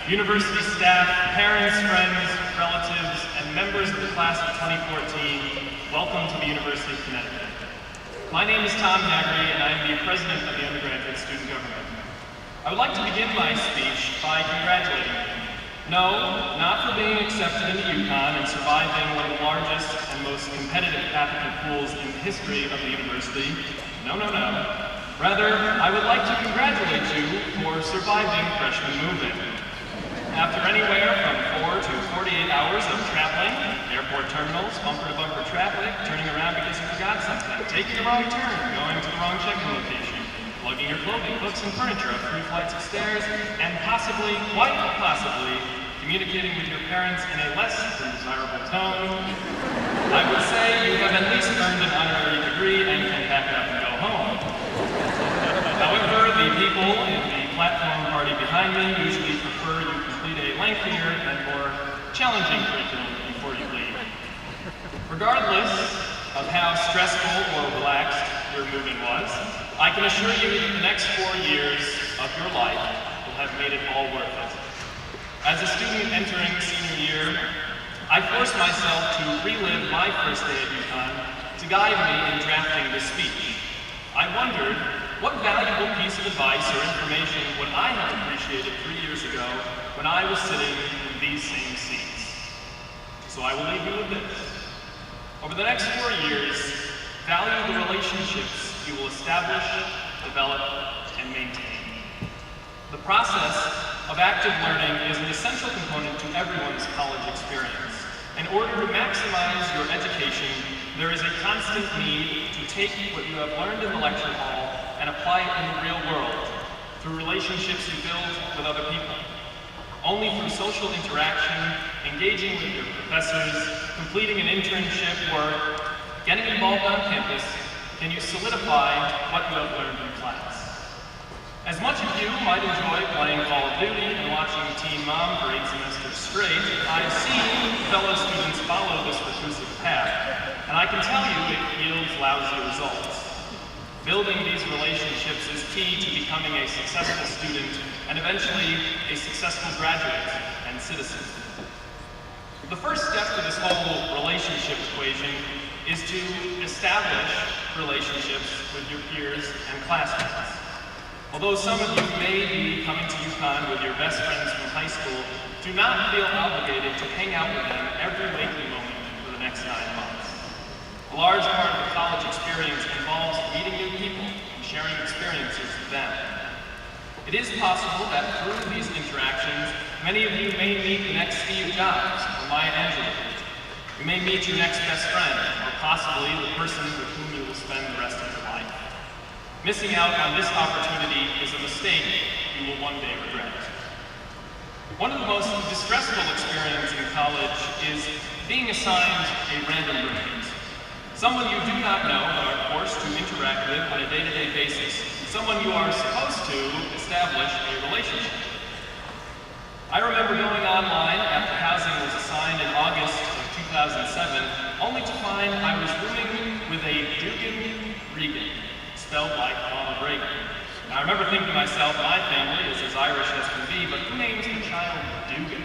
university staff, parents, friends, relatives, and members of the class of 2014, welcome to the University of Connecticut. My name is Tom Haggerty, and I am the president of the undergraduate student government. I would like to begin my speech by congratulating you. No, not for being accepted into UConn and surviving one of the largest and most competitive applicant pools in the history of the university. No. Rather, I would like to congratulate you for surviving freshman move-in. After anywhere from 4 to 48 hours of traveling, airport terminals, bumper-to-bumper traffic, turning around because you forgot something, taking the wrong turn, going to the wrong check-in location, lugging your clothing, books, and furniture up 3 flights of stairs, and possibly, quite possibly, communicating with your parents in a less than desirable tone, I would say you have at least earned an honorary degree and can pack it up and go home. However, the people in the platform party behind me usually prefer you complete a lengthier and more challenging curriculum before you leave. Regardless of how stressful or relaxed your move-in was, I can assure you that the next 4 years of your life will have made it all worth it. As a student entering senior year, I forced myself to relive my first day at UConn to guide me in drafting this speech. I wondered, what valuable piece of advice or information would I have appreciated 3 years ago when I was sitting in these same seats? So I will leave you with this. Over the next 4 years, value the relationships you will establish, develop, and maintain. The process of active learning is an essential component to everyone's college experience. In order to maximize your education, there is a constant need to take what you have learned in the lecture hall and apply it in the real world, through relationships you build with other people. Only through social interaction, engaging with your professors, completing an internship, or getting involved on campus, can you solidify what you have learned in class. As much of you might enjoy playing Call of Duty and watching Teen Mom for 8 semesters straight, I've seen fellow students follow this reclusive path, and I can tell you it yields lousy results. Building these relationships is key to becoming a successful student and eventually a successful graduate and citizen. The first step to this whole relationship equation is to establish relationships with your peers and classmates. Although some of you may be coming to UConn with your best friends from high school, do not feel obligated to hang out with them every waking moment for the next 9 months. A large part of the college experience involves meeting new people and sharing experiences with them. It is possible that through these interactions, many of you may meet the next Steve Jobs or Maya Angelou. You may meet your next best friend, or possibly the person with whom you will spend the rest of your life. Missing out on this opportunity is a mistake you will one day regret. One of the most distressful experiences in college is being assigned a random roommate. Someone you do not know but are forced to interact with on a day-to-day basis. Someone you are supposed to establish a relationship with. I remember going online after housing was assigned in August of 2007, only to find I was rooming with a Dugan Regan, spelled like Ronald Reagan. Now, I remember thinking to myself, my family is as Irish as can be, but who names the child Dugan?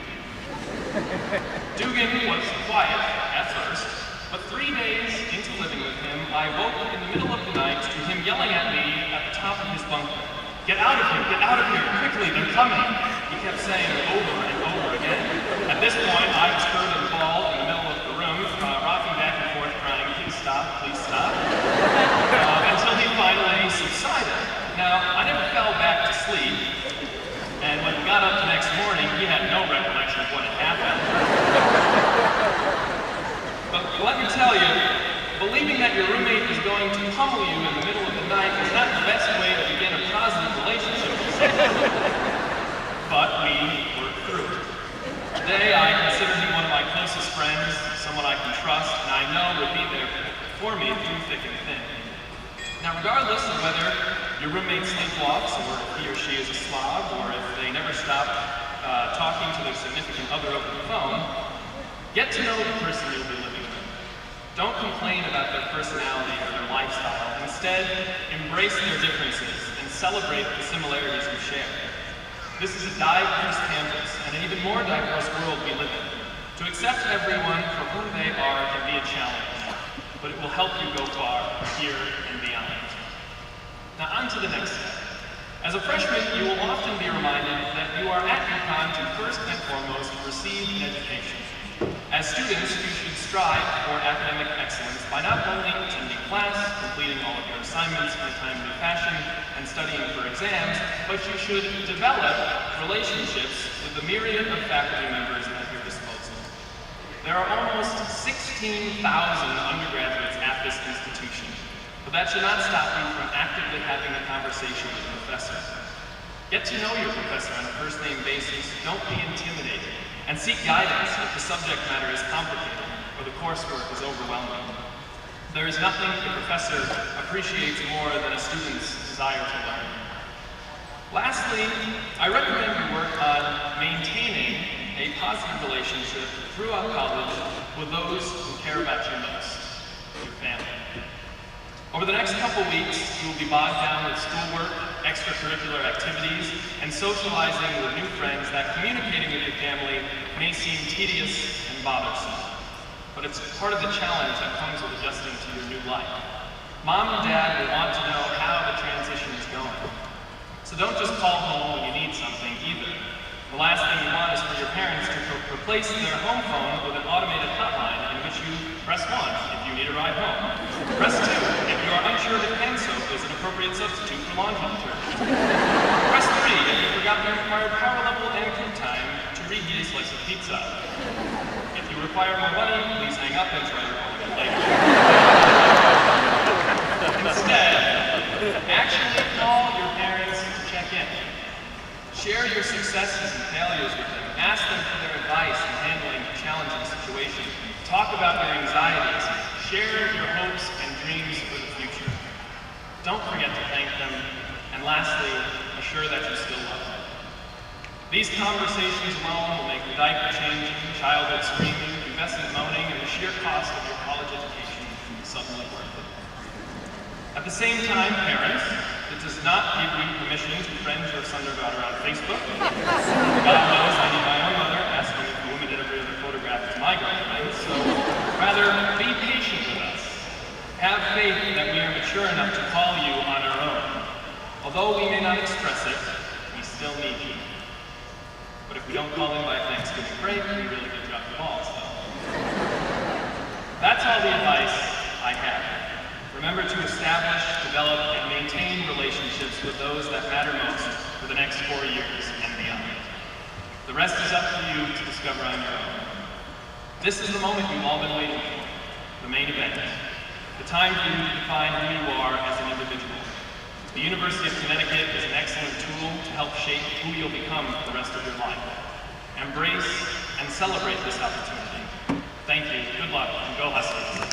Dugan was quiet at first, but 3 days into living with him, I woke in the middle of the night to him yelling at me at the top of his bunker. Get out of here, quickly, they're coming. He kept saying over and over again. At this point, I was curled and bald in the middle of the room, rocking back and forth, crying, please stop, until he finally subsided. Now, I never fell back to sleep, and when we got up the next morning, he had no recollection of what had happened. But let me tell you, believing that your roommate is going to pummel you in the middle of the night is not the best way to begin a positive relationship with someone. But we worked through it. Today, I consider him one of my closest friends, someone I can trust, and I know would be there for me through thick and thin. Now, regardless of whether your roommate sleepwalks, or if he or she is a slob, or if they never stop talking to their significant other over the phone, get to know the person you'll be living with. Don't complain about their personality or their lifestyle. Instead, embrace their differences and celebrate the similarities you share. this is a diverse campus and an even more diverse world we live in. To accept everyone for who they are can be a challenge, but it will help you go far here and beyond. Now on to the next step. As a freshman, you will often be reminded that you are at UConn to first and foremost receive an education. As students, you should strive for academic excellence by not only attending class, completing all of your assignments in a timely fashion, and studying for exams, but you should develop relationships with the myriad of faculty members at your disposal. There are almost 16,000 undergraduates at this institution, but that should not stop you from actively having a conversation with a professor. Get to know your professor on a first-name basis. Don't be intimidated. And seek guidance if the subject matter is complicated or the coursework is overwhelming. There is nothing a professor appreciates more than a student's desire to learn. Lastly, I recommend you work on maintaining a positive relationship throughout college with those who care about you most, your family. Over the next couple weeks, you will be bogged down with schoolwork, extracurricular activities, and socializing with new friends that communicating with your family may seem tedious and bothersome. But it's part of the challenge that comes with adjusting to your new life. Mom and Dad will want to know how the transition is going. So don't just call home when you need something either. The last thing you want is for your parents to replace their home phone with an automated hotline in which you press 1 if you need a ride home. Press 2 if you are unsure if hand soap is an appropriate substitute for laundry detergent. Press 3 if you forgot the required power level and cook time to reheat a slice of pizza. If you require more money, please hang up and try your phone later. Instead, actually call your parents to check in. Share your successes and failures with them. Ask them for their advice in handling challenging situations. Talk about your anxieties. Share your hopes and dreams for the future. Don't forget to thank them. And lastly, assure that you still love them. These conversations alone will make the diaper changing, childhood screaming, incessant moaning, and the sheer cost of your college education suddenly worth it. At the same time, parents, it does not give you permission to friend your son or daughter on Facebook. God knows I need my own mother asking if the woman in every other photograph is my girlfriend, so rather be patient with us. Have faith that we are mature enough to call you on our own. Although we may not express it, we still need you. But if we don't call in by Thanksgiving break, we really did drop the ball, so. That's all the advice I have. Remember to establish, develop, and maintain relationships with those that matter most for the next 4 years and beyond. The rest is up to you to discover on your own. This is the moment you've all been waiting for, the main event. The time for you to define who you are as an individual. The University of Connecticut is an excellent tool to help shape who you'll become for the rest of your life. Embrace and celebrate this opportunity. Thank you, good luck, and go Huskies.